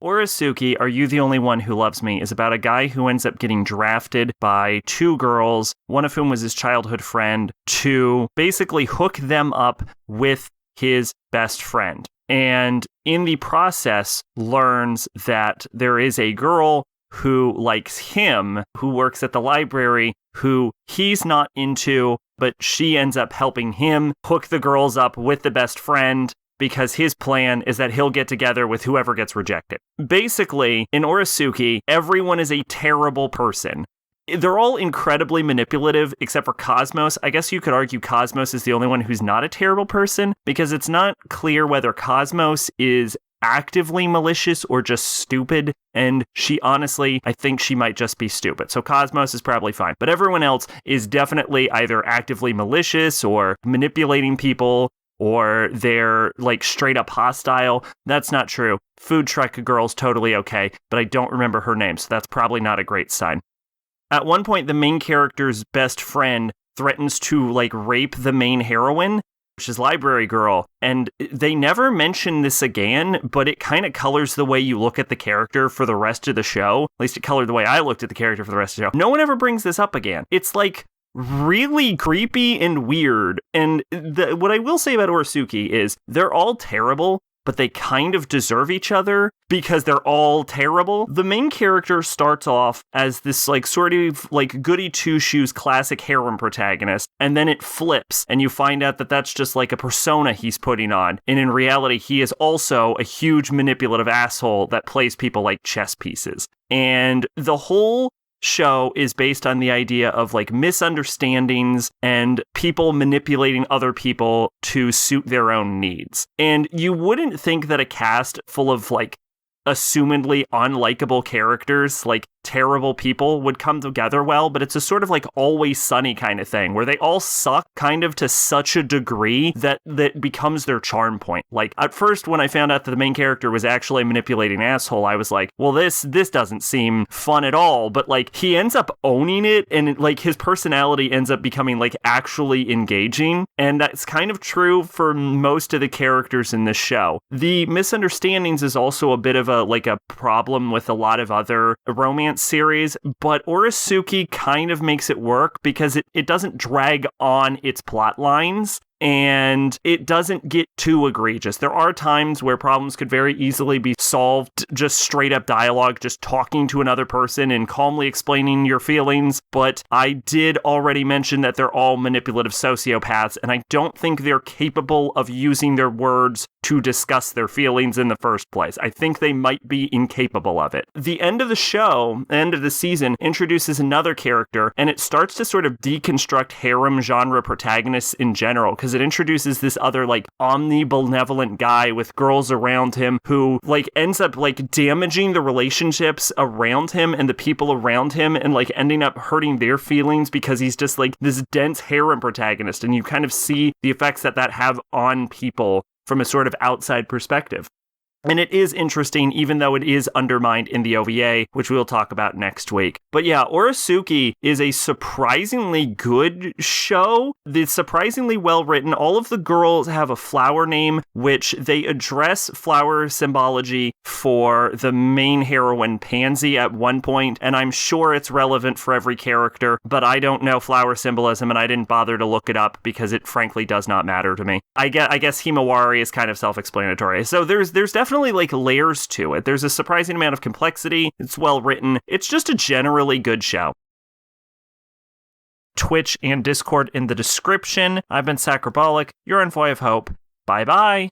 ORESUKI, Are You the Only One Who Loves Me, is about a guy who ends up getting drafted by two girls, one of whom was his childhood friend, to basically hook them up with his best friend. And in the process, learns that there is a girl who likes him, who works at the library, who he's not into, but she ends up helping him hook the girls up with the best friend, because his plan is that he'll get together with whoever gets rejected. Basically, in ORESUKI, everyone is a terrible person. They're all incredibly manipulative, except for Cosmos. I guess you could argue Cosmos is the only one who's not a terrible person, because it's not clear whether Cosmos is actively malicious or just stupid, and I think she might just be stupid. So Cosmos is probably fine. But everyone else is definitely either actively malicious or manipulating people, or they're like straight up hostile. That's not true. Food Truck Girl's totally okay, but I don't remember her name, so that's probably not a great sign. At one point, the main character's best friend threatens to like rape the main heroine, which is Library Girl, and they never mention this again, but it kind of colors the way you look at the character for the rest of the show. At least it colored the way I looked at the character for the rest of the show. No one ever brings this up again. It's like really creepy and weird. And what I will say about ORESUKI is they're all terrible, but they kind of deserve each other because they're all terrible. The main character starts off as this like sort of like goody two-shoes classic harem protagonist, and then it flips and you find out that that's just like a persona he's putting on. And in reality, he is also a huge manipulative asshole that plays people like chess pieces. And the whole show is based on the idea of like misunderstandings and people manipulating other people to suit their own needs. And you wouldn't think that a cast full of like assumedly unlikable characters, like terrible people, would come together well, but it's a sort of like Always Sunny kind of thing where they all suck kind of to such a degree that becomes their charm point. Like at first when I found out that the main character was actually a manipulating asshole, I was like, well, this doesn't seem fun at all, but like he ends up owning it, and like his personality ends up becoming like actually engaging, and that's kind of true for most of the characters in this show. The misunderstandings is also a bit of a problem with a lot of other romance series, but ORESUKI kind of makes it work because it doesn't drag on its plot lines, and it doesn't get too egregious. There are times where problems could very easily be solved just straight up dialogue, just talking to another person and calmly explaining your feelings, but I did already mention that they're all manipulative sociopaths, and I don't think they're capable of using their words to discuss their feelings in the first place. I think they might be incapable of it. The end of the show, end of the season, introduces another character, and it starts to sort of deconstruct harem genre protagonists in general, because it introduces this other like omnibenevolent guy with girls around him who like ends up like damaging the relationships around him and the people around him, and like ending up hurting their feelings because he's just like this dense harem protagonist, and you kind of see the effects that have on people from a sort of outside perspective. And it is interesting, even though it is undermined in the OVA, which we'll talk about next week. But yeah, ORESUKI is a surprisingly good show. It's surprisingly well written. All of the girls have a flower name, which they address flower symbology for the main heroine, Pansy, at one point, and I'm sure it's relevant for every character, but I don't know flower symbolism, and I didn't bother to look it up because it frankly does not matter to me. I guess Himawari is kind of self-explanatory. So there's definitely like layers to it. There's a surprising amount of complexity. It's well written. It's just a generally good show. Twitch and Discord in the description. I've been Sacrobolic, your envoy of hope. Bye bye.